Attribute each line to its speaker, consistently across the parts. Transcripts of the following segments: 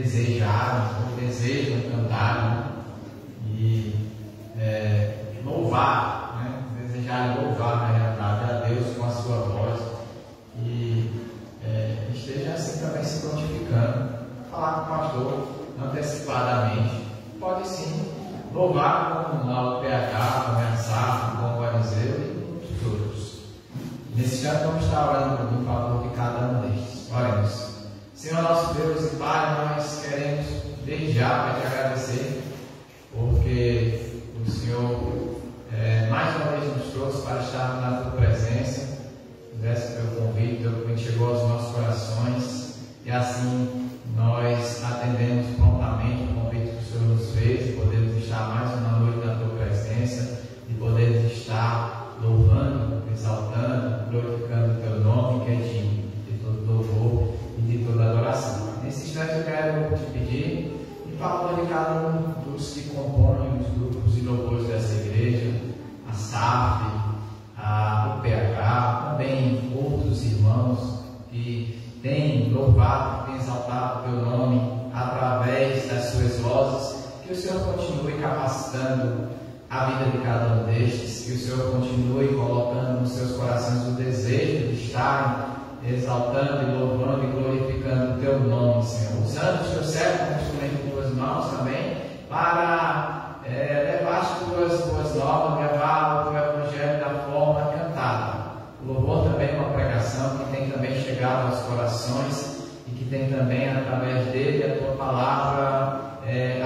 Speaker 1: desejaram ou desejam cantar, e louvar, desejar louvar na realidade a Deus com a sua voz, e esteja assim também se prontificando, falar com o pastor antecipadamente. Pode sim louvar com o PH, com o Safra, com o Eliseu e muitos outros. Nesse canto vamos estar orando em favor de cada um destes. Oremos. Senhor nosso Deus e Pai, nós queremos desde já te agradecer, porque o Senhor mais uma vez nos trouxe para estar na tua presença. Tivesse o teu convite chegou aos nossos corações, e assim nós atendemos prontamente o convite que o Senhor nos fez, de podermos estar mais uma noite na tua presença, de podermos estar louvando, exaltando, glorificando o teu nome, que é digno de todo louvor e de toda adoração. Nesse instante eu quero te pedir, em favor de cada um dos que compõem os grupos de louvores dessa igreja, a SAF, o PH, também outros irmãos que têm louvado, têm exaltado o teu nome através das suas vozes, que o Senhor continue capacitando a vida de cada um destes, que o Senhor continue colocando nos seus corações o desejo de estarem exaltando e louvando e glorificando o teu nome, Senhor, usando o teu servo como instrumento em tuas mãos também, para levar as tuas boas novas, levar o teu evangelho da forma cantada. O louvor também é uma pregação que tem também chegado aos corações, e que tem também, através dele, a tua palavra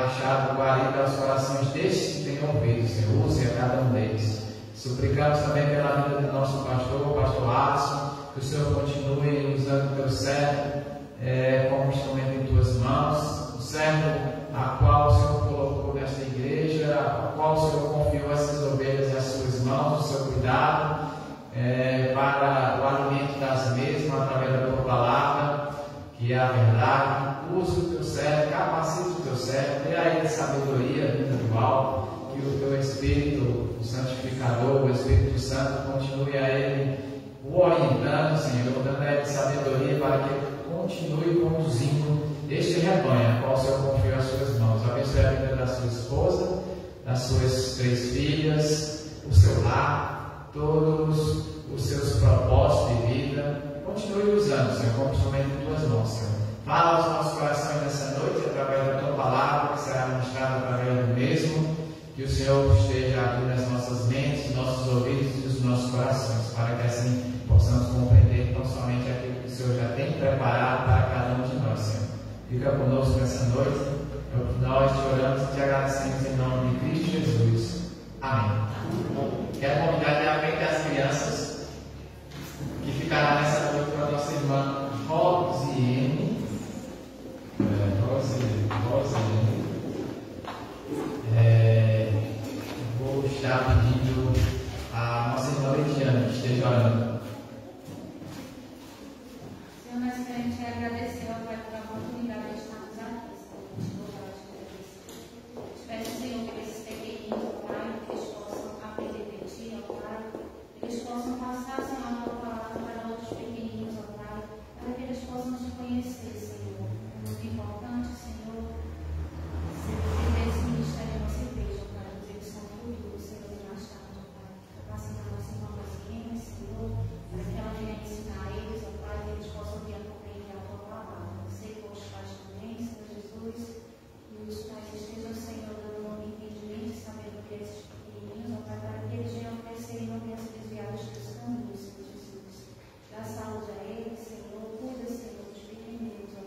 Speaker 1: achado guarida aos corações destes que têm ouvido. Senhor, use a cada um deles. Suplicamos também pela vida do nosso pastor, o pastor Alisson, que o Senhor continue usando o teu servo como instrumento em tuas mãos, o servo a qual o Senhor colocou nesta igreja, a qual o Senhor confiou essas ovelhas às suas mãos, o seu cuidado, para o alimento das mesmas, através da tua palavra, que é a verdade. Use o teu servo, capacite o teu servo, dê a ele sabedoria vinda do alto, que o teu Espírito, o santificador, o Espírito Santo, continue a ele o orientando, Senhor, dando a ele sabedoria para que ele continue conduzindo este rebanho, a qual o Senhor confiou às suas mãos. Abençoe a vida da sua esposa, das suas 3 filhas, o seu lar, todos os seus propósitos de vida. Continue usando, Senhor, como instrumento em tuas mãos, Senhor. Fala aos nossos corações nessa noite, através da tua palavra, que será ministrada através do mesmo. Que o Senhor esteja abrindo as nossas mentes, nossos ouvidos e os nossos corações, para que assim possamos compreender não somente aquilo que o Senhor já tem preparado para cada um de nós, Senhor. Fica conosco nessa noite. É o que nós te oramos e te agradecemos em nome de Cristo Jesus. Amém. Quero convidar diariamente as crianças que ficará nessa noite com a nossa irmã Rosiane. Vou estar pedindo a nossa irmã Lidiane que esteja orando.
Speaker 2: Senhor, nós queremos te agradecer, ó Pai, pela oportunidade de estarmos aqui, Senhor. Te peço, Senhor, que esses pequeninos, ó Pai, que eles possam aprender de ti, ó Pai, que eles possam passar, Senhor, a tua palavra para outros pequeninos, ó Pai, para que eles possam te conhecer, Senhor. É muito importante, Senhor, viver esse ministério da nossa igreja, ó Pai, nos eles são futuros, Senhor, e mais tarde, ó Pai. Passa na nossa irmã Rosiane, Senhor, para que ela venha ensinar eles, ó Pai, que eles possam vir a compreender a tua palavra. Sei que os pais também, Senhor Jesus, e os pais estejam, Senhor, dando um entendimento e sabedoria a esses pequenininhos, ó Pai, para que eles venham crescer e não venham se desviar dos teus caminhos, Senhor Jesus. Dá saúde a eles, Senhor, cuida, Senhor, dos pequeninos, ó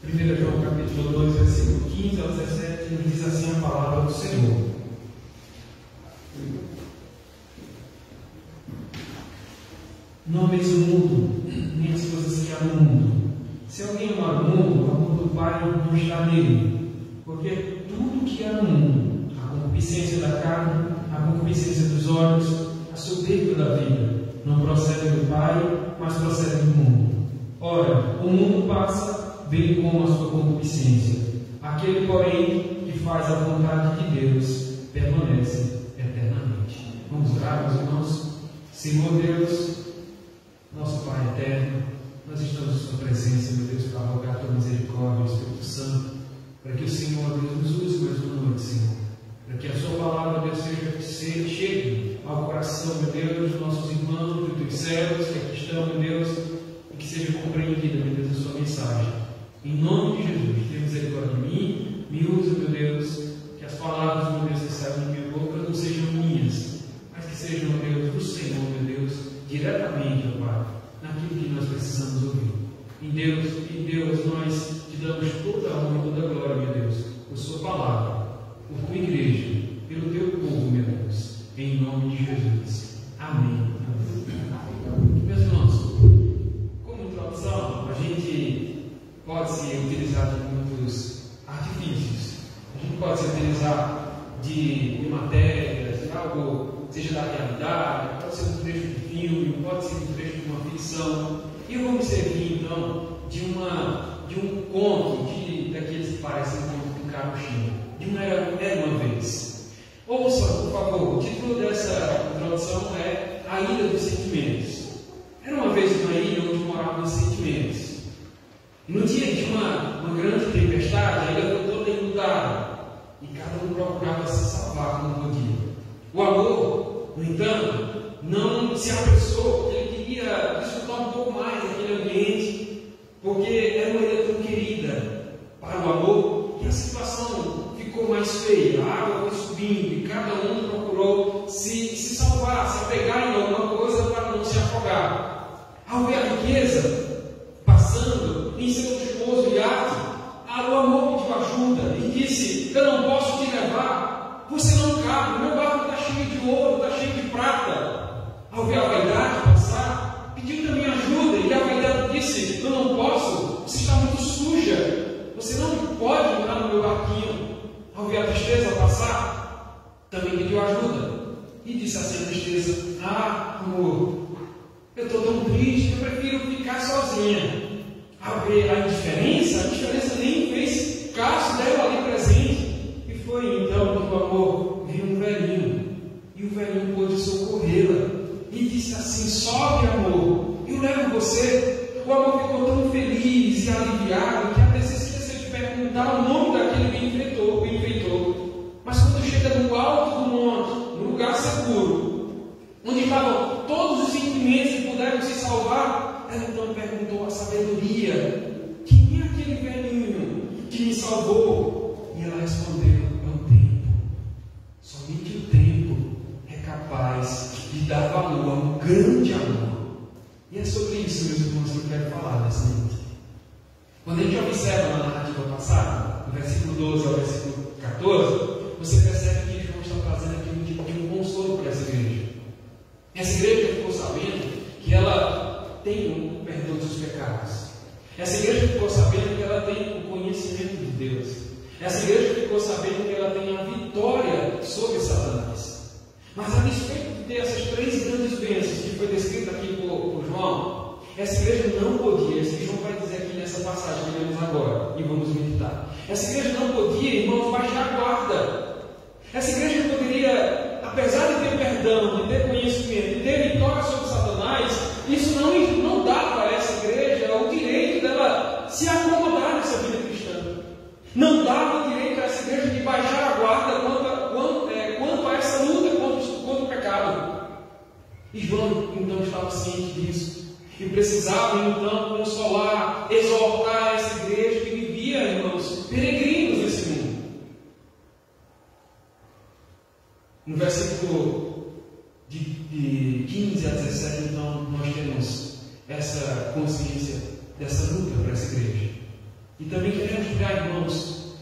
Speaker 3: 1 João capítulo 2, versículo 15 ao 17, nos diz assim a palavra do Senhor. Não ameis o mundo, nem as coisas que há no mundo. Se alguém amar o mundo, o amor do Pai não está nele. Porque tudo que há no mundo, a concupiscência da carne, a concupiscência dos olhos, a soberba da vida, não procede do Pai, mas procede do mundo. Ora, o mundo passa, bem como a sua concupiscência. Aquele, porém, que faz a vontade de Deus, permanece eternamente. Vamos orar, meus irmãos. Senhor Deus, nosso Pai eterno, nós estamos em Sua presença, meu Deus, para rogar a Tua misericórdia, Espírito Santo, para que o Senhor, Deus, nos use mais uma noite, Senhor. Para que a Sua palavra, Deus, chegue ao coração, meu Deus, dos nossos irmãos, dos Teus servos que aqui estão, meu Deus, e que seja compreendida, meu Deus, a Sua mensagem. Em nome de Jesus, tenha misericórdia de mim, me usa, meu Deus, que as palavras, meu Deus, que saem da minha boca não sejam minhas, mas que sejam, meu Deus, do Senhor, meu Deus, diretamente, ó Pai, naquilo que nós precisamos ouvir. Em Deus, nós te damos toda a honra e toda a glória, meu Deus, por Sua palavra, por Tua igreja, pelo Teu povo, meu Deus, em nome de Jesus. Amém. Amém. Meus irmãos, como introdução, a gente pode se utilizar de muitos artifícios. A gente pode se utilizar de matérias, de algo, seja da realidade, pode ser um trecho de filme, pode ser um trecho de uma ficção. E eu vou me servir, então, de um conto, daqueles que parecem um conto do carochinho, de uma Era Uma Vez. Ouça, por favor, o título dessa introdução é A Ilha dos Sentimentos. Era uma vez uma ilha onde moravam os sentimentos. E no dia de uma grande tempestade, a ilha foi toda inundada. E cada um procurava se salvar como podia. O amor, no entanto, não se apressou, porque ele queria desfrutar um pouco mais daquele ambiente, porque era uma ilha tão querida para o amor, que a situação ficou mais feia, a água foi subindo, e cada um procurou se salvar, se apegar em alguma coisa para não se afogar. Ao ver a riqueza passando em seu luxuoso iate, o amor pediu ajuda e disse: eu não posso te levar, você não cabe, meu barco está cheio de ouro, está cheio de prata. Ao ver a vaidade passar, pediu também ajuda, e a vaidade disse: eu não posso, você está muito suja, você não pode entrar no meu barquinho. Ao ver a tristeza passar, também pediu ajuda, e disse assim a tristeza: amor, eu estou tão triste, eu prefiro ficar sozinha. Ao ver a indiferença nem fez caso dela ali presente. E foi então que o amor veio um velhinho. E o velhinho pôde socorrê-la. E disse assim: sobe, amor, eu levo você. O amor ficou tão feliz e aliviado que até se esqueceu de perguntar o nome daquele benfeitor. Mas quando chega no alto do monte, no lugar seguro, onde estavam todos os sentimentos que puderam se salvar, ela então perguntou a sabedoria: quem é aquele velhinho que me salvou? E ela respondeu: é o tempo. Somente o tempo é capaz de dar valor a um grande amor. E é sobre isso, meus irmãos, que eu quero falar nessa noite. Quando a gente observa na narrativa passada, no versículo 12 ao versículo 14, você percebe que João está trazendo aqui um tipo de um consolo para essa igreja. Essa igreja ficou sabendo que ela tem o perdão dos pecados. Essa igreja ficou sabendo que ela tem o conhecimento de Deus. Essa igreja ficou sabendo que ela tem a vitória sobre Satanás. Mas a respeito de ter essas três grandes bênçãos que foi descrita aqui por João, essa igreja não podia, isso que João vai dizer aqui nessa passagem que lemos agora, e vamos meditar. Essa igreja não podia, irmãos, baixar a guarda. Essa igreja não poderia, apesar de ter perdão, de ter conhecimento, de ter vitória sobre Satanás, isso não dava a essa igreja o direito dela se acomodar nessa vida cristã. Não dava o direito a essa igreja de baixar a guarda quanto a essa luta contra o pecado. E João então estava ciente disso. E precisava então consolar, exortar essa igreja que vivia, irmãos, peregrinos nesse mundo. No versículo de 15 a 17, então, nós temos essa consciência dessa luta para essa igreja. E também queremos criar, irmãos,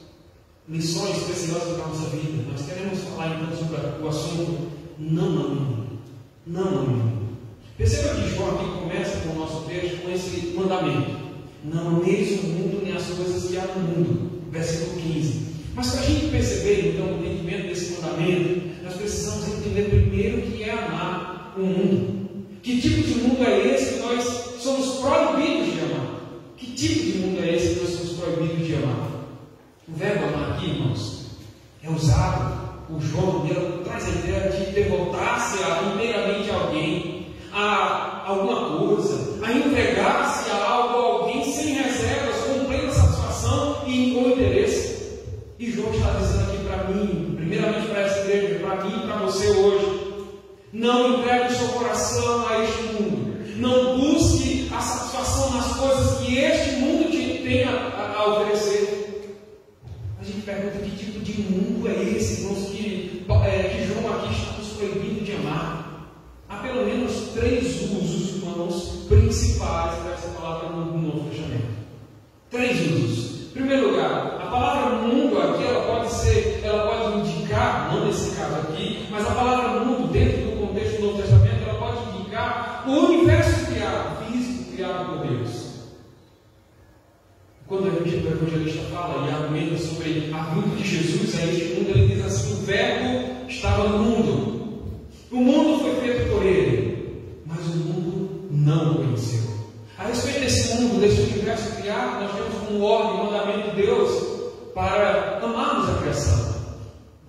Speaker 3: lições preciosas para a nossa vida. Nós queremos falar então sobre o assunto não ame. Não ame. Perceba que João aqui começa com o nosso texto com esse mandamento: não ameis o mundo nem as coisas que há no mundo. Versículo 15. Mas para a gente perceber então o entendimento desse mandamento, nós precisamos entender primeiro o que é amar o mundo. Que tipo de mundo é esse que nós somos proibidos de amar? Que tipo de mundo é esse que nós somos proibidos de amar? O verbo amar aqui, irmãos, é usado por João, ele traz a ideia de devotar-se inteiramente a alguém, a alguma coisa, a entregar-se a algo, a alguém sem reservas, com plena satisfação e com interesse. E João está dizendo aqui para mim, primeiramente para essa igreja, para mim e para você hoje: não entregue o seu coração a este mundo. Não busque a satisfação nas coisas que este mundo te tem a oferecer. A gente pergunta: que tipo de mundo é esse, irmãos, que João aqui está nos proibindo de amar? Há pelo menos 3 usos, irmãos, principais para essa palavra no Novo Testamento. 3 usos. Em primeiro lugar, a palavra mundo aqui, ela pode indicar, não nesse caso aqui, mas a palavra mundo, dentro do contexto do Novo Testamento, ela pode indicar o universo criado, físico criado por Deus. Quando o evangelista fala e argumenta sobre a vinda de Jesus a este mundo, ele diz assim: o verbo estava no mundo. O mundo foi feito por ele, mas o mundo não o conheceu. A respeito desse mundo, desse universo criado, nós temos como ordem e mandamento de Deus para amarmos a criação.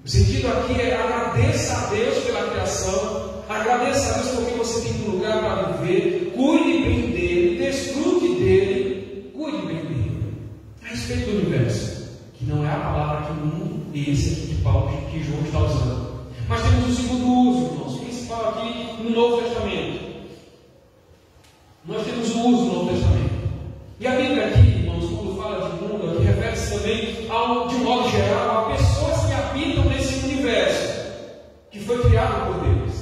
Speaker 3: O sentido aqui é: agradeça a Deus pela criação, agradeça a Deus porque você tem um lugar para viver, cuide bem dele, desfrute dele, cuide bem dele. A respeito do universo, que não é a palavra que mundo, esse aqui de Paulo, que João está usando. Mas temos o segundo uso, irmãos, principal aqui no Novo Testamento. Nós temos o uso no Novo Testamento. E a Bíblia aqui, irmãos, quando fala de mundo, aqui refere-se também, de um modo geral, a pessoas que habitam nesse universo que foi criado por Deus.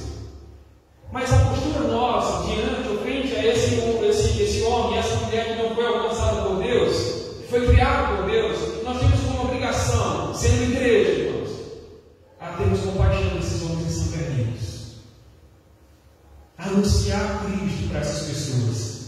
Speaker 3: Mas a postura nossa, diante ou frente a esse homem, essa mulher que não foi alcançada por Deus, que foi criado por Deus, nós temos como obrigação, sendo igreja, irmãos, a termos compaixão desses homens que são perdidos. Anunciar Cristo para essas pessoas,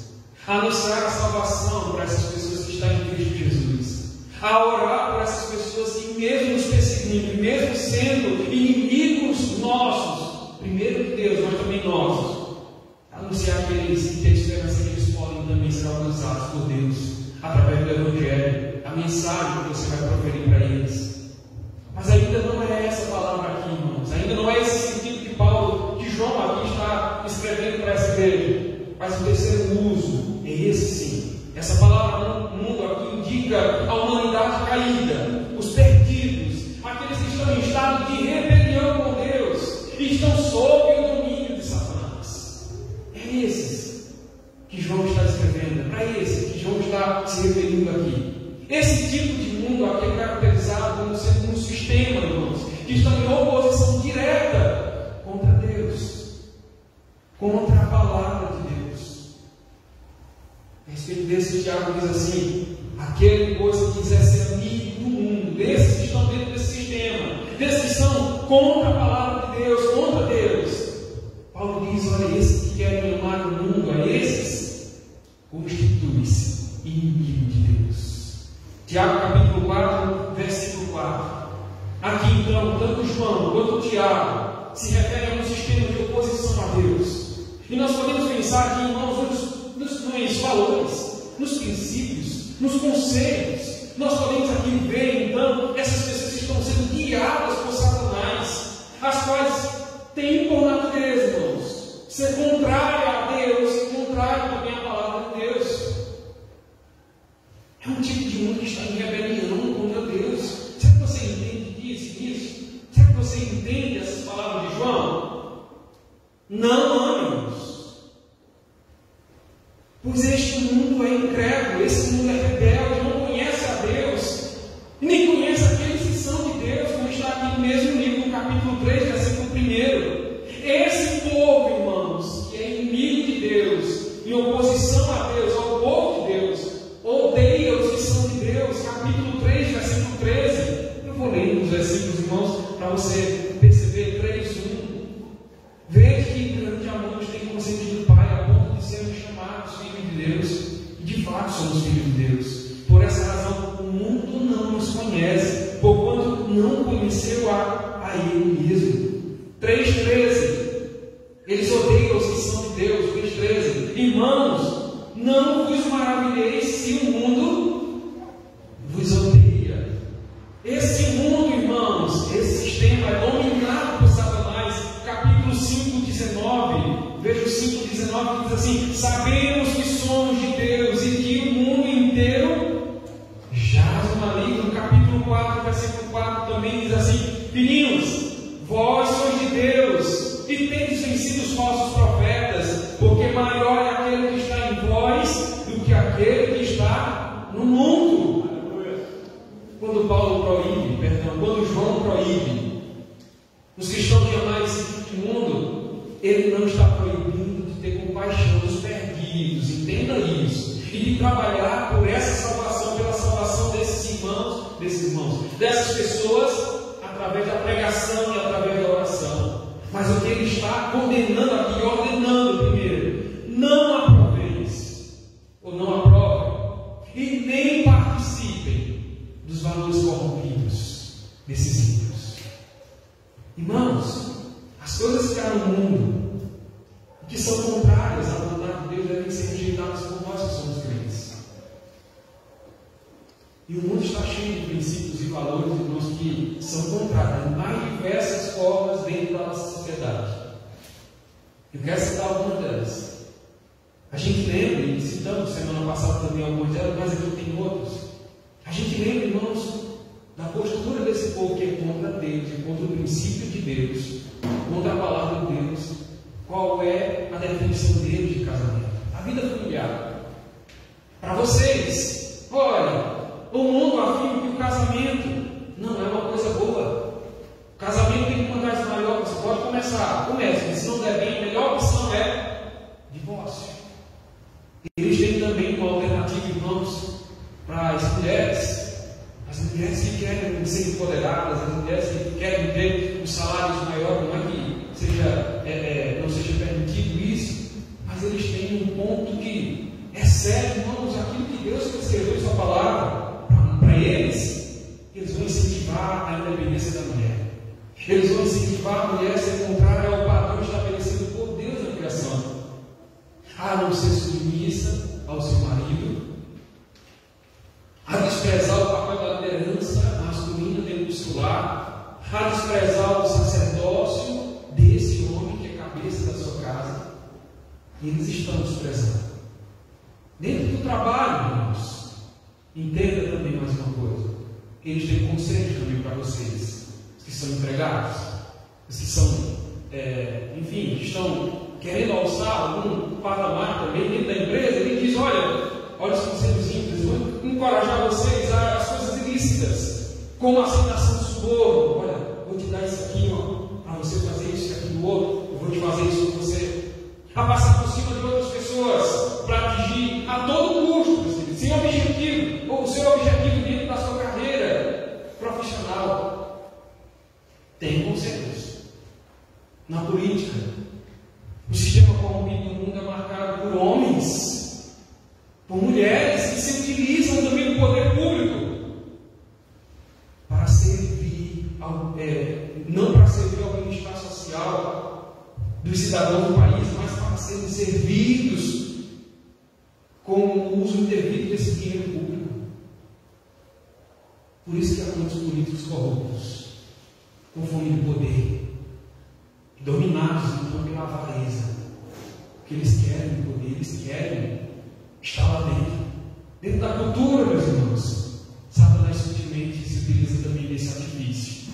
Speaker 3: anunciar a salvação para essas pessoas que estão em Cristo Jesus, a orar por essas pessoas que, mesmo nos perseguindo, mesmo sendo inimigos nossos, primeiro de Deus, mas também nossos, anunciar que eles têm esperança que eles podem também ser alcançados por Deus através do Evangelho, a mensagem que você vai proferir para eles. Mas ainda não é essa palavra aqui, irmãos, ainda não é esse sentido que Paulo, que João aqui está escrevendo para essa igreja. Mas o terceiro uso é esse sim. Essa palavra mundo aqui indica a humanidade caída, os perdidos, aqueles que estão em estado de rebelião com Deus e estão sob o domínio de Satanás. É esses que João está escrevendo, é para esse que João está se referindo aqui. Esse tipo de mundo aqui é caracterizado como sendo um sistema, irmãos, que estão em oposição direta contra Deus, contra a palavra de Deus. A respeito desse, Tiago diz assim: aquele, pois, que quiser ser amigo do mundo, desses que estão dentro desse sistema, desses que são contra a palavra de Deus, contra Deus, Paulo diz: olha, esses que querem amar o mundo, a esses, constitui-se inimigo de Deus. Tiago capítulo 4, versículo 4. Aqui então, tanto João quanto Tiago se referem a um sistema de oposição a Deus. E nós podemos pensar aqui, irmãos, nos valores, nos princípios, nos conceitos. Nós podemos aqui ver então essas pessoas que estão sendo guiadas por Satanás, as quais têm por natureza, irmãos, ser contrária a Deus, contrária também à palavra de Deus. É um tipo de mundo que está em rebelião contra Deus. Será que você entende disso? Será que você entende essas palavras de João? Não ame-nos. Pois este mundo é incrédulo, esse mundo é rebelde, não conhece a Deus, nem conhece aqueles que são de Deus, como está aqui no mesmo livro, no capítulo 3, versículo 1. Esse povo, irmãos, que é inimigo de Deus, em oposição a Deus, ao povo de Deus, odeia os que são de Deus, você perceber 3:1. Veja que grande amor nos tem concedido o Pai, a ponto de sermos chamados filhos de Deus. E de fato somos filhos de Deus. Por essa razão, o mundo não nos conhece, porquanto não conheceu a Ele mesmo. 3:13. Eles odeiam os que são de Deus. 3:13. Irmãos, não vos maravilheis se o mundo vos odeia. Esse mundo, irmãos, esse sistema é dominado por Satanás. Capítulo 5:19. Veja o 5:19 que diz assim: sabemos que somos de Deus e que o mundo inteiro jaz no maligno. Capítulo 4, versículo 4 também diz assim: filhinhos, vós sois de Deus e tendes vencido os falsos profetas, porque maior é aquele que está em vós do que aquele que está no mundo. Quando quando João proíbe os cristãos de amar esse tipo de mundo, ele não está proibindo de ter compaixão dos perdidos, entenda isso, e de trabalhar por essa salvação, pela salvação desses irmãos, dessas pessoas, através da pregação e através da oração. Mas o que ele está condenando aqui, ordenando primeiro: não aproveis, ou não aprovem, e nem participem dos valores corrompidos desses ímpios. Irmãos, as coisas que há no mundo, que são contrárias à vontade de Deus, devem ser rejeitadas por nós que somos crentes. E o mundo está cheio de princípios e valores, irmãos, que são contrários em mais diversas formas dentro da nossa sociedade. Eu quero citar algumas delas. A gente lembra, e citamos semana passada também algumas delas, mas aqui tem outros. A gente lembra, irmãos, da postura desse povo que é contra Deus, e contra o princípio de Deus, contra a palavra de Deus. Qual é a definição deles de casamento? A vida familiar. Para vocês, olha, o mundo afirma que o casamento não é uma coisa boa. O casamento tem uma das maiores. Você pode começar, comece, se não der bem, a melhor opção é divórcio. Eles têm também uma alternativa, irmãos, para as mulheres que querem ser empoderadas, as mulheres que querem ter os salários maiores, não é que não seja permitido isso, mas eles têm um ponto que é sério, irmãos, aquilo que Deus escreveu em sua palavra para eles vão incentivar a independência da mulher. Eles vão incentivar a mulher a ser contrária ao padrão estabelecido por Deus na criação, a não ser submissa ao seu marido, a desprezar o papel da liderança masculina dentro do lar, a desprezar o sacerdócio desse homem que é cabeça da sua casa. E eles estão desprezando. Dentro do trabalho, irmãos, entenda também mais uma coisa: eles têm conselhos também para vocês, os que são empregados, os que são, que estão querendo alçar algum patamar também dentro da empresa. Ele diz: olha os conselhos simples, eu vou encorajar vocês às coisas ilícitas, como a aceitação do suborno. Olha, vou te dar isso aqui, para você fazer isso e aquilo outro, eu vou te fazer isso com você. A passar por cima de outras pessoas, para atingir a todo custo, sem objetivo, ou o seu objetivo dentro da sua carreira profissional. Tem conselhos. Na política, o sistema corrompido do mundo é marcado por homens, por mulheres que se utilizam também do poder público para servir, não para servir ao bem-estar social dos cidadãos do país, mas para serem servidos com o uso indevido desse dinheiro público. Por isso que há muitos políticos corruptos, com fome de poder, dominados então pela avareza, porque eles querem poder, eles querem estar lá dentro da cultura, meus irmãos. Satanás sutilmente se utiliza também desse artifício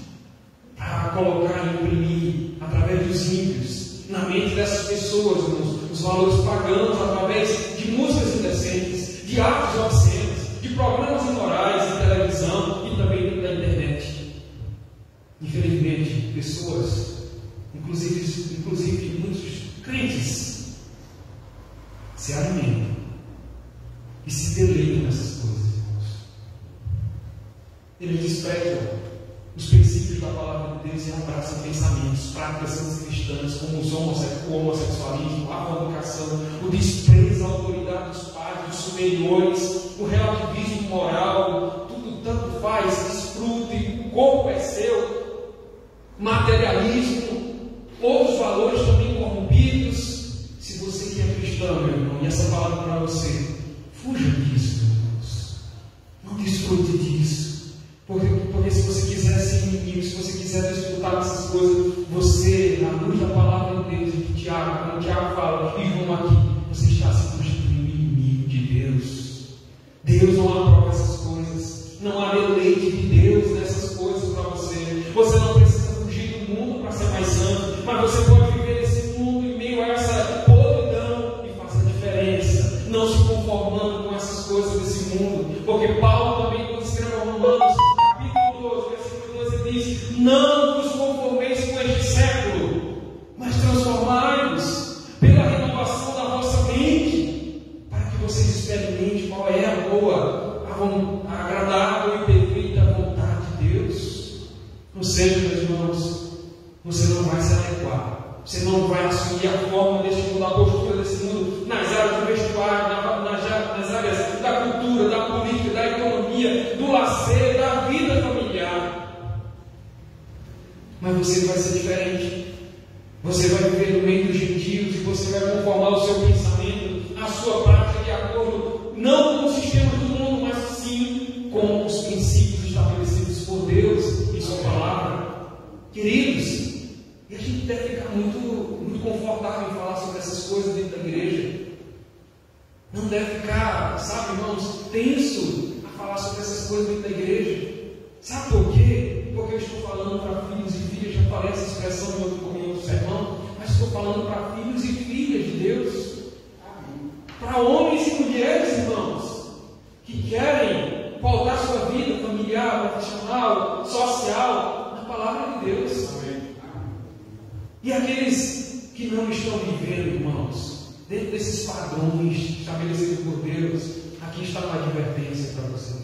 Speaker 3: para colocar e imprimir através dos ímpios na mente dessas pessoas, irmãos, os valores pagãos através de músicas indecentes, de atos obscenos, de programas imorais de televisão e também da internet. Infelizmente, pessoas, inclusive muitos crentes, se alimentam e se deleitam nessas coisas, irmãos. Eles desprezam os princípios da palavra de Deus e abraçam pensamentos, práticas anticristãs, como o homossexualismo, a fornicação, o desprezo à autoridade dos pais, dos superiores, o relativismo moral, tudo tanto faz, desfrute, o corpo é seu, materialismo, outros valores também corrompidos. Se você que é cristão, meu irmão, e essa palavra para você, fuja disso, irmãos. Não desfrute disso. Porque se você quiser ser inimigo, se você quiser desfrutar dessas coisas, você, na luz da palavra de Deus, que Tiago, como Tiago fala, e João aqui, você está se constituindo inimigo de Deus. Deus não aprova essas coisas. Não há deleite de Deus nessas coisas para você. Você não precisa fugir do mundo para ser mais santo, mas você pode viver nesse mundo em meio a essa podridão e fazer a diferença, não se conformando com essas coisas desse mundo. Porque Paulo também, quando escreve aos Romanos, diz: não vos conformeis com este século, mas transformai-vos pela renovação da vossa mente, para que vocês experimentem qual é a boa, a agradável e perfeita vontade de Deus. Ou seja, meus irmãos, você não vai se adequar, você não vai assumir a forma deste mundo, a postura desse mundo, nas áreas do vestuário, nas áreas da cultura, da política, da economia, do lazer, da vida familiar. Mas você vai ser diferente. Você vai viver no meio dos gentios e você vai conformar o seu pensamento, a sua prática de acordo, não com os sistemas do mundo, mas sim com os princípios estabelecidos por Deus em sua palavra. Queridos, e a gente deve ficar muito confortável em falar sobre essas coisas dentro da igreja. Não deve ficar, sabe, irmãos, tenso a falar sobre essas coisas dentro da igreja. Sabe por quê? Porque eu estou falando para filhos e filhas, já falei essa expressão em outro sermão, mas estou falando para filhos e filhas de Deus, para homens e mulheres, irmãos, que querem pautar sua vida familiar, profissional, social, na palavra de Deus. E aqueles que não estão vivendo, irmãos, dentro desses padrões estabelecidos por Deus, aqui está uma advertência para você.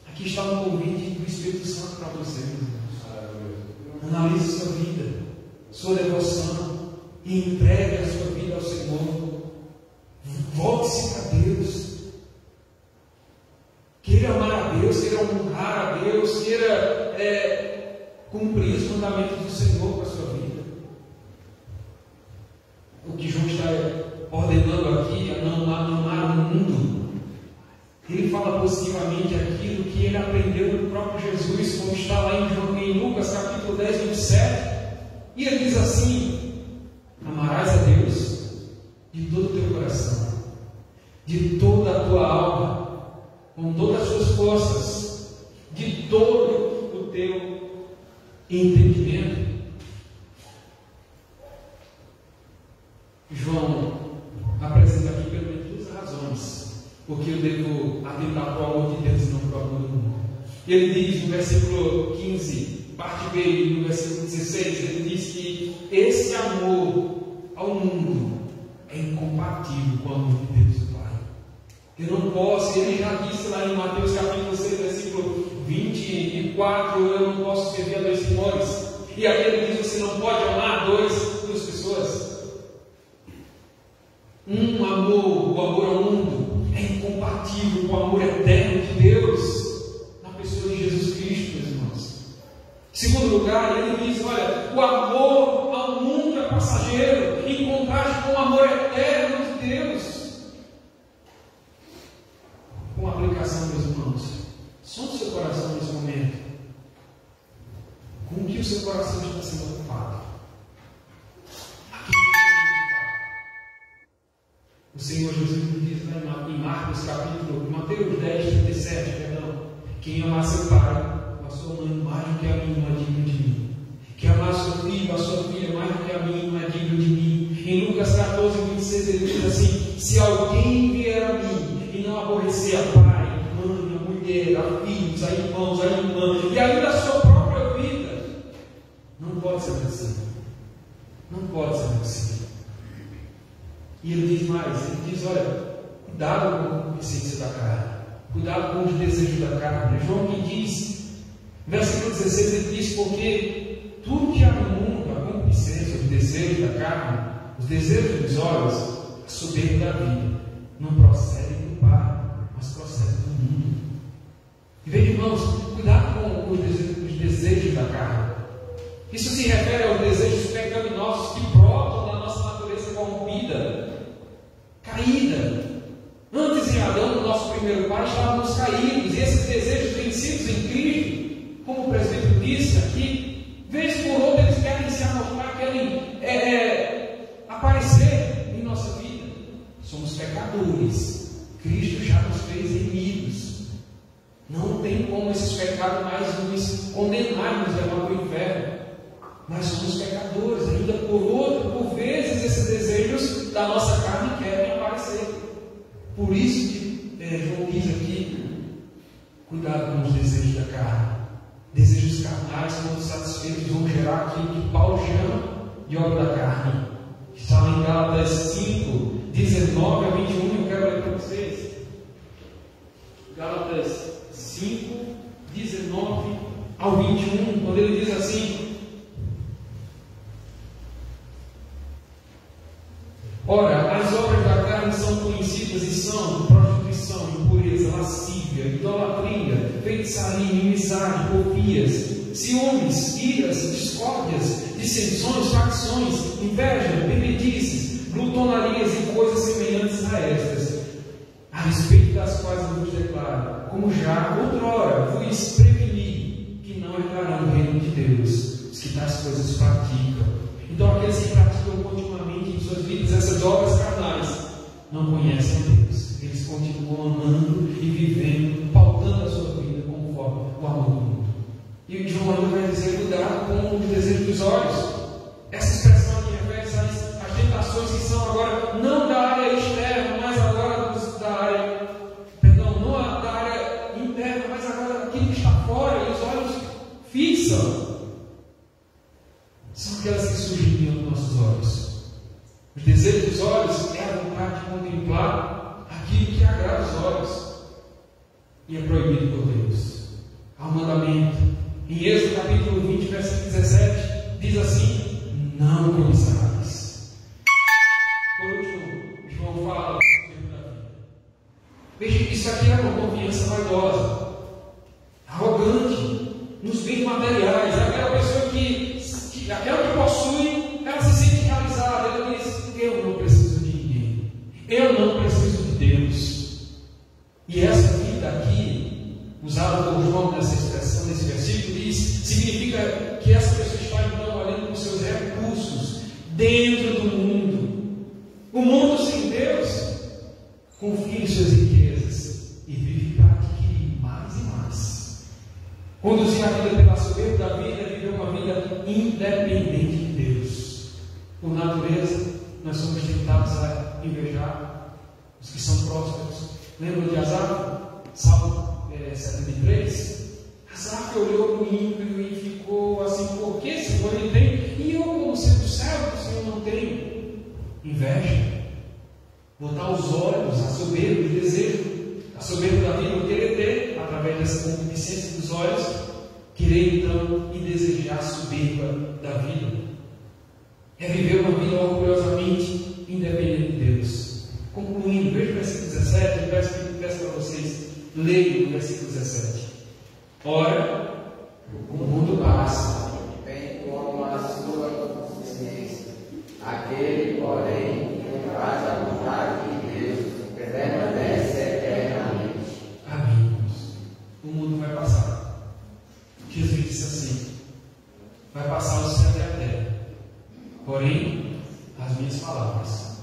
Speaker 3: Aqui está um convite do Espírito Santo para você, irmãos. Analise sua vida, sua devoção, e entregue a sua vida ao Senhor. Volte-se para Deus. Queira amar a Deus, queira honrar a Deus, queira cumprir os mandamentos do Senhor para a sua vida. O que João está ordenando aqui é não amar o mundo. Ele fala positivamente aquilo que ele aprendeu do próprio Jesus, como está lá em Lucas capítulo 10, 27. E ele diz assim: amarás a Deus de todo o teu coração, de toda a tua alma, com todas as tuas forças, de todo o teu entendimento. João apresenta aqui pelo menos duas razões porque eu devo atentar para o amor de Deus e não para o amor do mundo. Ele diz no versículo 15, parte B, e no versículo 16, ele diz que esse amor ao mundo é incompatível com o amor de Deus o Pai. Eu não posso, ele já disse lá em Mateus capítulo 6, versículo 24, eu não posso servir a dois senhores. E aí ele diz, você não pode amar duas pessoas. O amor ao mundo é incompatível com o amor eterno de Deus na pessoa de Jesus Cristo, meus irmãos. Em segundo lugar, ele diz, olha, o amor ao mundo é passageiro, em contraste com o amor eterno de Deus. Com a aplicação, meus irmãos, sonde o seu coração nesse momento. Com o que o seu coração está sendo ocupado? O Senhor Jesus nos diz lá em Marcos capítulo, Mateus 10, 37, perdão, quem amar seu pai, a sua mãe mais do que a mim, não é digno de mim. Quem amar seu filho, a sua filha mais do que a mim, não é digno de mim. Em Lucas 14, 26, ele diz assim, se alguém vier a mim e não aborrecer a pai, a mãe, a mulher, a filhos, a irmãos, a irmã, e ainda a sua própria vida, não pode ser assim. Não pode ser assim. E ele diz mais, ele diz, olha, cuidado com a consciência da carne, cuidado com os desejos da carne. João que diz, Versículo 16 ele diz: porque tudo que há no mundo, a concupiscência, os desejos da carne, os desejos dos olhos, a soberba da vida, não procede do Pai, mas procede do mundo. E veja, irmãos, cuidado com os desejos da carne. Isso se refere aos desejos pecaminosos que brotam da nossa natureza corrompida, caída. Antes em Adão, no nosso primeiro pai, estávamos caídos, e esses desejos vencidos em Cristo, como o presbítero disse aqui, vez por outra eles querem se amostrar, querem aparecer em nossa vida. Somos pecadores, Cristo já nos fez remidos. Não tem como esses pecados mais nos condenar, nos levar para o inferno. Mas somos pecadores, ainda por vezes esses desejos da nossa carne querem aparecer. Por isso que João diz aqui: cuidado com os desejos da carne. Desejos carnais, quando satisfeitos, vão gerar aquilo que Paulo chama de obra da carne. Está lá em Gálatas 5, 19 a 21, eu quero ler para vocês. Gálatas 5, 19 ao 21, quando ele diz assim: ora, as obras da carne são conhecidas e são prostituição, impureza, lascívia, idolatria, feitiçaria, inimizade, porfias, ciúmes, iras, discórdias, dissensões, facções, inveja, bebedices, glutonarias e coisas semelhantes a estas, a respeito das quais eu vos declaro, como já outrora vos preveni, que não herdarão o reino de Deus, os que tais coisas praticam. Então, aqueles que praticam continuamente em suas vidas essas obras carnais não conhecem Deus. Eles continuam amando e vivendo, pautando a sua vida conforme o amor do mundo. E o João ainda vai dizer: cuidado com o desejo dos olhos. Essa expressão aqui refere às tentações que são agora não da área externa, mas agora da área, não da área interna, mas agora daquilo que está fora, e os olhos fixam. São aquelas que surgem diante dos nossos olhos. Os desejos dos olhos é a vontade de contemplar aquilo que agrada os olhos e é proibido por Deus. Há um mandamento. Em Êxodo capítulo 20, versículo 17, diz assim: não cobiçarás. Por último, João fala do soberbo da vida. Veja, isso aqui é uma confiança vaidosa, arrogante, nos bens materiais. É aquela pessoa aquela que possui, ela se sente realizada. Ela diz: eu não preciso de ninguém, eu não preciso de Deus. E essa vida aqui, usada por João nessa expressão, nesse versículo, significa que essa pessoa está então olhando para os seus recursos dentro do mundo. O mundo sem Deus confia em suas riquezas e vive para adquirir mais e mais. Conduzir a vida pela soberba da vida é viver uma vida independente de Deus. Por natureza, nós somos tentados a invejar os que são prósperos. Lembra de Asaf? Salmo 73? Asaf olhou para o ímpio e ficou assim: por que, Senhor, ele tem? E eu, como sendo servo, o Senhor não tem? Inveja. Botar os olhos, a soberba, o desejo, a soberba da vida, o querer ter, através dessa concupiscência dos olhos, querer então e desejar a soberba da vida. É viver uma vida orgulhosamente independente de Deus. Concluindo, veja o versículo 17, eu peço para vocês leiam o versículo 17. Ora, o mundo passa,
Speaker 4: bem como a sua consciência. Aquele, porém, que faz a vontade de Deus, permanece eternamente.
Speaker 3: Amigos, o mundo vai passar. Jesus disse assim: vai passar o céu e a terra, porém as minhas palavras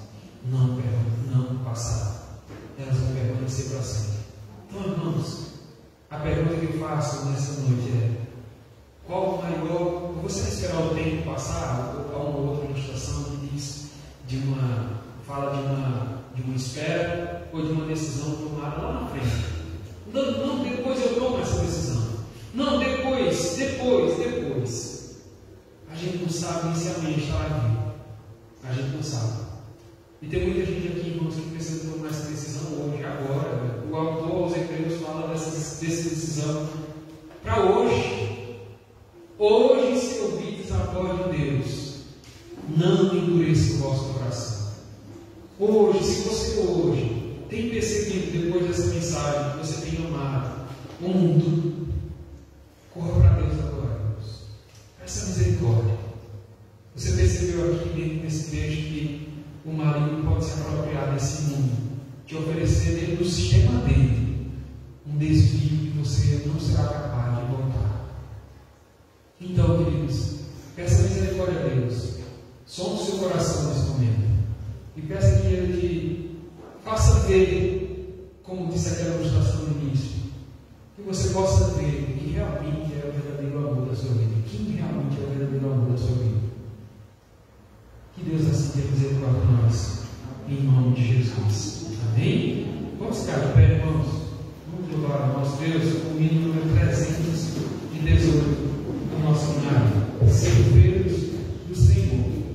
Speaker 3: não passarão, elas vão permanecer para sempre. Então, irmãos, a pergunta que eu faço nessa noite é: qual o maior? Você vai esperar o tempo passar? Ou há uma outra ilustração que diz fala de uma espera ou de uma decisão tomada lá na frente? Não, depois eu tomo essa decisão. Não, depois. A gente não sabe inicialmente está aqui. A gente não sabe. E tem muita gente aqui, irmãos, que precisa tomar essa decisão hoje, agora. O autor aos Hebreus fala dessa decisão para hoje. nosso coração. Hoje, se você hoje tem percebido, depois dessa mensagem, que você tem amado o mundo, corra para Deus agora, Deus. Peça misericórdia. Você percebeu aqui nesse texto que o marido pode se apropriar desse mundo, te oferecer dentro do sistema dele um desvio que você não será capaz de voltar. Então, queridos, peça misericórdia a Deus. Some o seu coração nesse momento. E peça que Ele te faça ver, como disse aquela ilustração no início, que você possa ver o que realmente é o verdadeiro amor da sua vida. Quem realmente é o verdadeiro amor da sua vida. Que Deus assim tenha misericórdia de nós. Em nome de Jesus. Amém? Vamos ficar de pé, irmãos. Vamos louvar ao nosso Deus com o hino número 318 do nosso cenário. Serveiros do Senhor.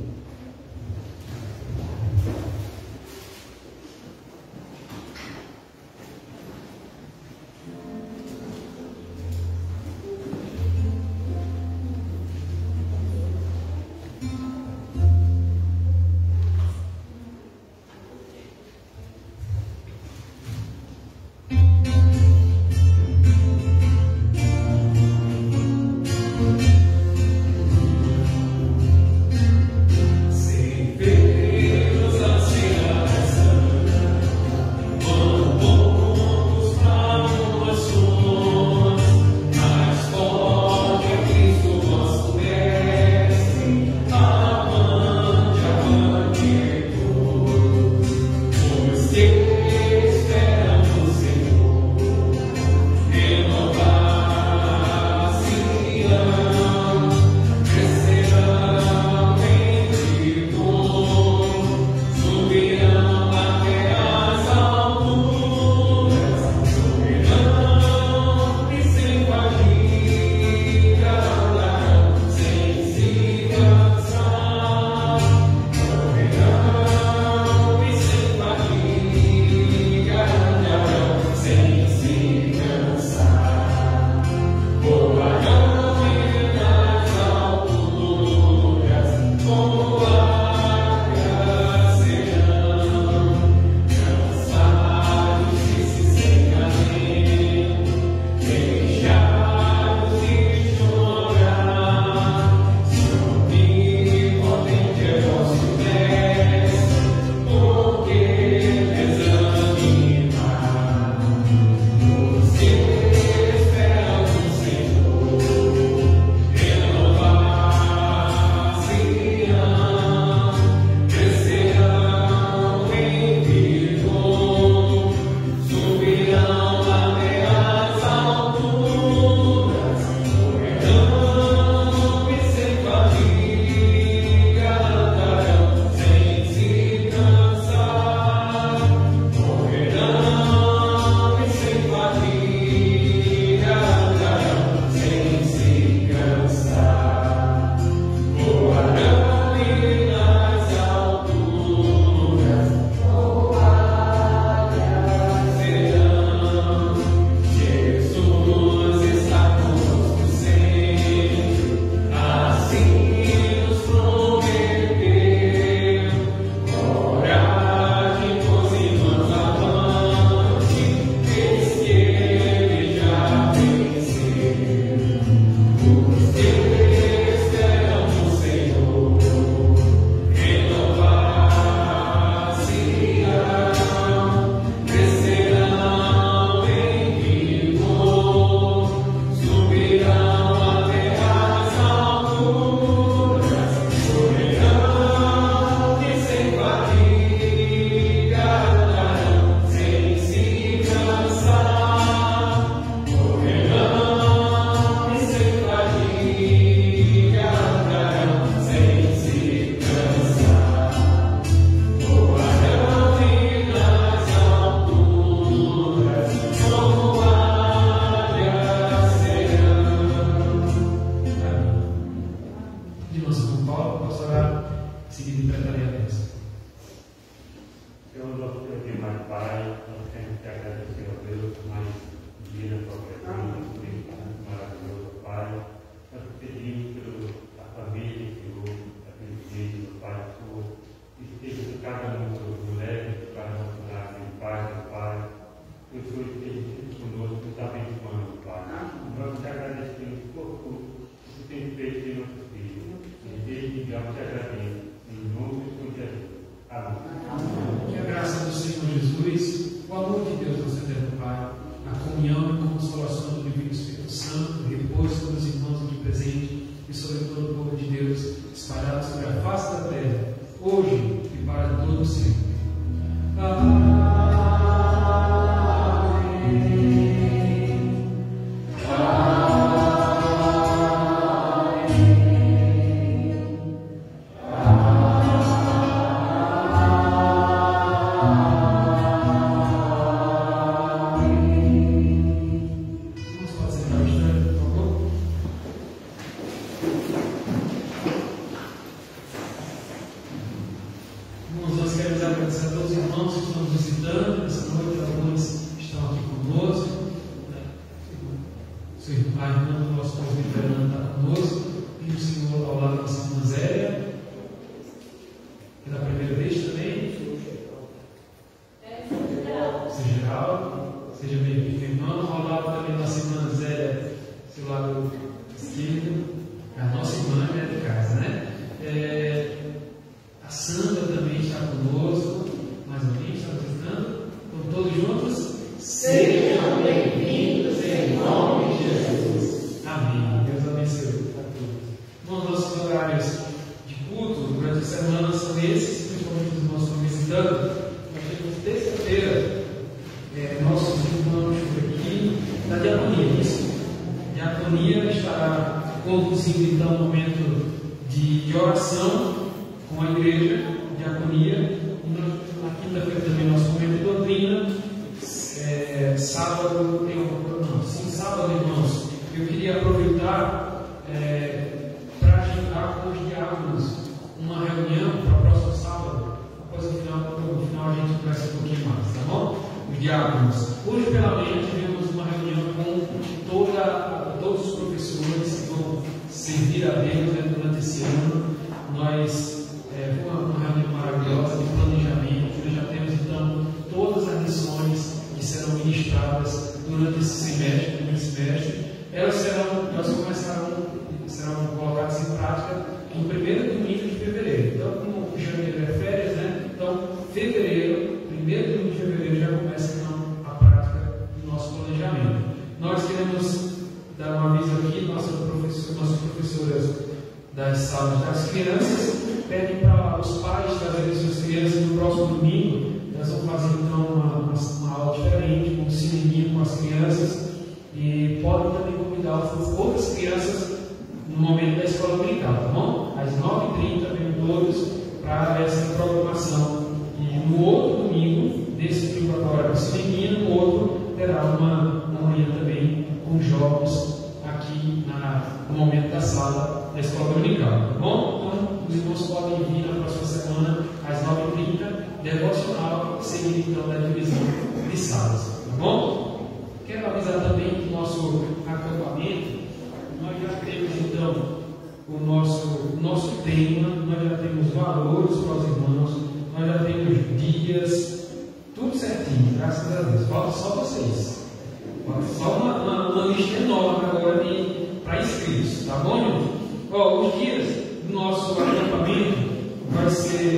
Speaker 3: o amor de Deus, nosso eterno Pai, a comunhão e consolação do Divino Espírito Santo, o repouso sobre os irmãos aqui presentes e sobre todo o povo de Deus, espalhado sobre a face da terra, hoje e para todo sempre.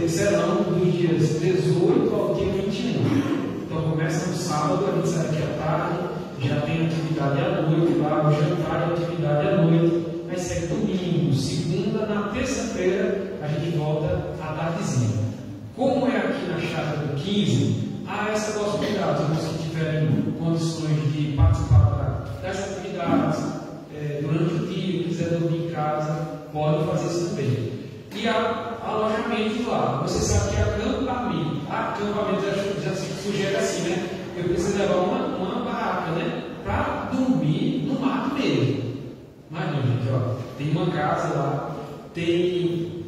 Speaker 5: Serão dos dias 18 ao dia 21. Então começa no sábado, a gente sai aqui à tarde, já tem atividade à noite lá, o jantar e atividade à noite. Aí segue domingo, segunda, na terça-feira a gente volta à tardezinha. Como é aqui na chácara do 15, há essa possibilidade, os que tiverem condições de participar das atividades durante o dia, quiser dormir em casa, podem fazer isso também. E há alojamento lá. Você sabe que acampamento já se sugere assim, né? Eu preciso levar uma barraca, né? Para dormir no mato mesmo. Mas não, gente, ó, tem uma casa lá, tem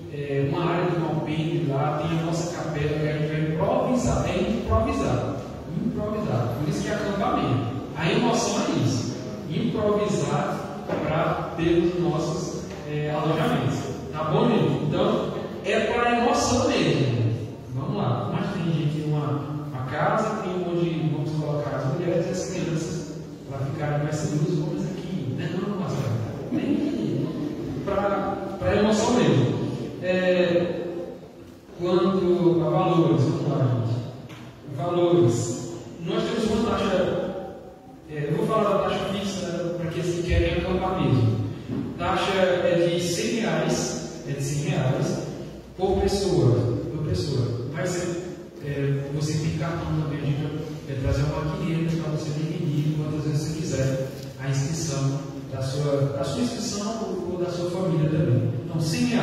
Speaker 5: uma área de malpente lá, tem a nossa capela que a gente vai improvisar. É improvisar. Por isso que é acampamento. A emoção é isso. Improvisar para ter os nossos alojamentos. Tá bom, gente? Então, é para emoção mesmo. Vamos lá. Mas tem gente em uma casa, tem onde vamos colocar as mulheres e as crianças para ficarem mais seguros. Vamos aqui. Não, para emoção mesmo. Quanto a valores, vamos lá, gente. Valores. Nós
Speaker 3: R$100 por pessoa. Vai ser, você tem cartão também, a gente vai trazer uma maquineta para você dividir quantas vezes você quiser a inscrição da sua inscrição ou da sua família também. Então, R$100.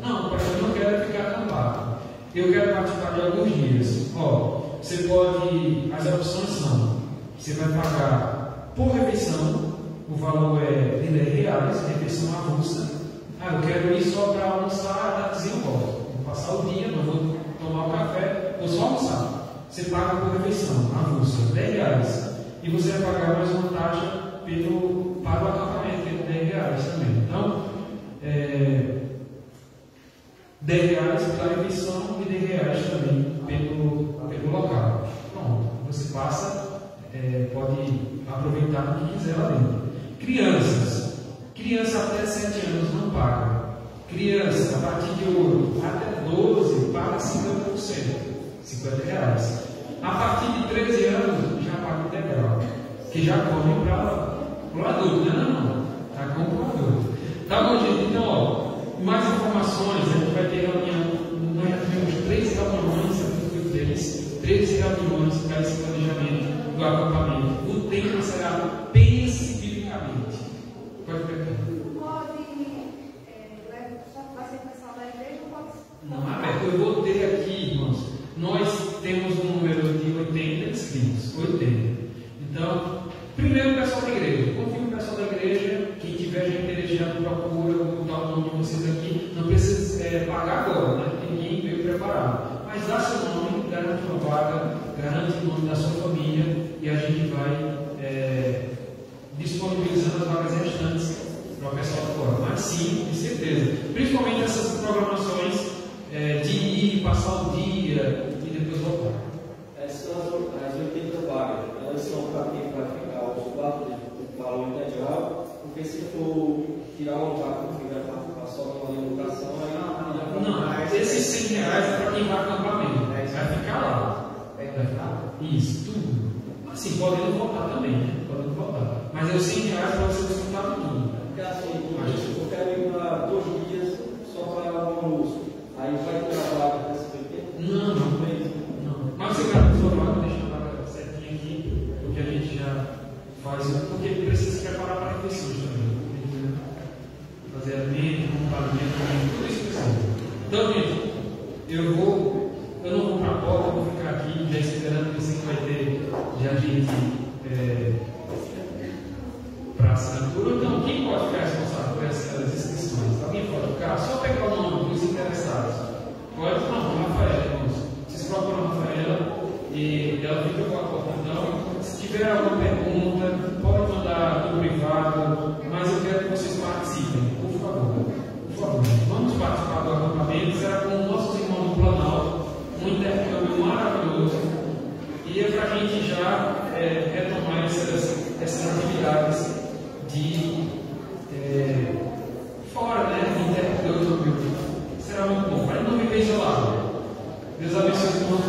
Speaker 3: Não, para eu não quero ficar acampado. Eu quero participar de alguns dias. Você pode, as opções são, você vai pagar por refeição, o valor é de R$10, refeição avulsa. Eu quero ir só para almoçar, eu volto. Vou passar o dia, não vou tomar o café, vou só almoçar. Você paga por refeição, avulsa, R$10. E você vai pagar mais uma taxa para o acampamento, que é R$10 também. Então, R$10 para a refeição e R$10 também pelo local. Pronto, você passa, pode aproveitar o que quiser lá dentro. Criança até 7 anos não paga. Criança a partir de 8 até 12 paga 50%, R$50. A partir de 13 anos já paga integral, que já come para o adulto, não. Já come para o adulto. Tá bom, gente? Então, mais informações, a gente vai ter reunião. Nós já tivemos 13 reuniões para esse planejamento do acampamento. O tema será especificamente. Pode perguntar.
Speaker 2: Vai ser pessoal da igreja ou pode ser?
Speaker 3: Não, Aberto, eu vou ter aqui, irmãos. Nós temos um número de 80 inscritos. 80. Então, primeiro o pessoal da igreja. Confirme o pessoal da igreja. Quem tiver já interesse, já procura o tal nome de vocês aqui. Não precisa pagar agora, né? Ninguém veio preparado. Mas dá seu nome, garante uma vaga, garante o nome da sua família e a gente vai disponibilizando as vagas restantes para o pessoal de fora. Mas sim, com certeza. Principalmente essas programações de ir, passar o dia e depois voltar.
Speaker 6: Essas as 80 vagas, elas são para quem vai ficar os 4 do valor integral, porque se for tirar uma vaga que vai participar só de uma educação, aí
Speaker 3: não, esses R$100 é para quem vai acampar mesmo. Vai ficar lá. Isso, tudo. Assim, podendo voltar também, né? Podendo voltar. Mas é os R$100 para você descontar tudo.
Speaker 6: porque assim, eu quero ir para 2 dias só para o almoço. Aí vai ter a vaga desse PP?
Speaker 3: Não. Mas você quer sua vaga, deixa a vaga certinha aqui, porque a gente já faz, porque precisa se preparar para refeições também. Fazer alimento, montar alimento, tudo isso precisa. Então, gente, eu não vou para a porta, vou ficar aqui já esperando que você vai ter já gente para assinatura. Então, quem pode ficar responsável por essas inscrições? Alguém pode ficar? Só pegar o nome dos interessados. Pode? Não, Rafaela, vocês procuram a Rafaela e ela fica com a porta. Então, se tiver alguma pergunta, pode mandar no privado, mas eu quero que vocês participem, por favor. Vamos participar do acampamento, será com nossos irmãos do Planalto, um intercâmbio maravilhoso, e é para a gente já retomar essas atividades de fora, né, de intercâmbio. Será muito bom, para não viver isolado. Deus abençoe os irmãos do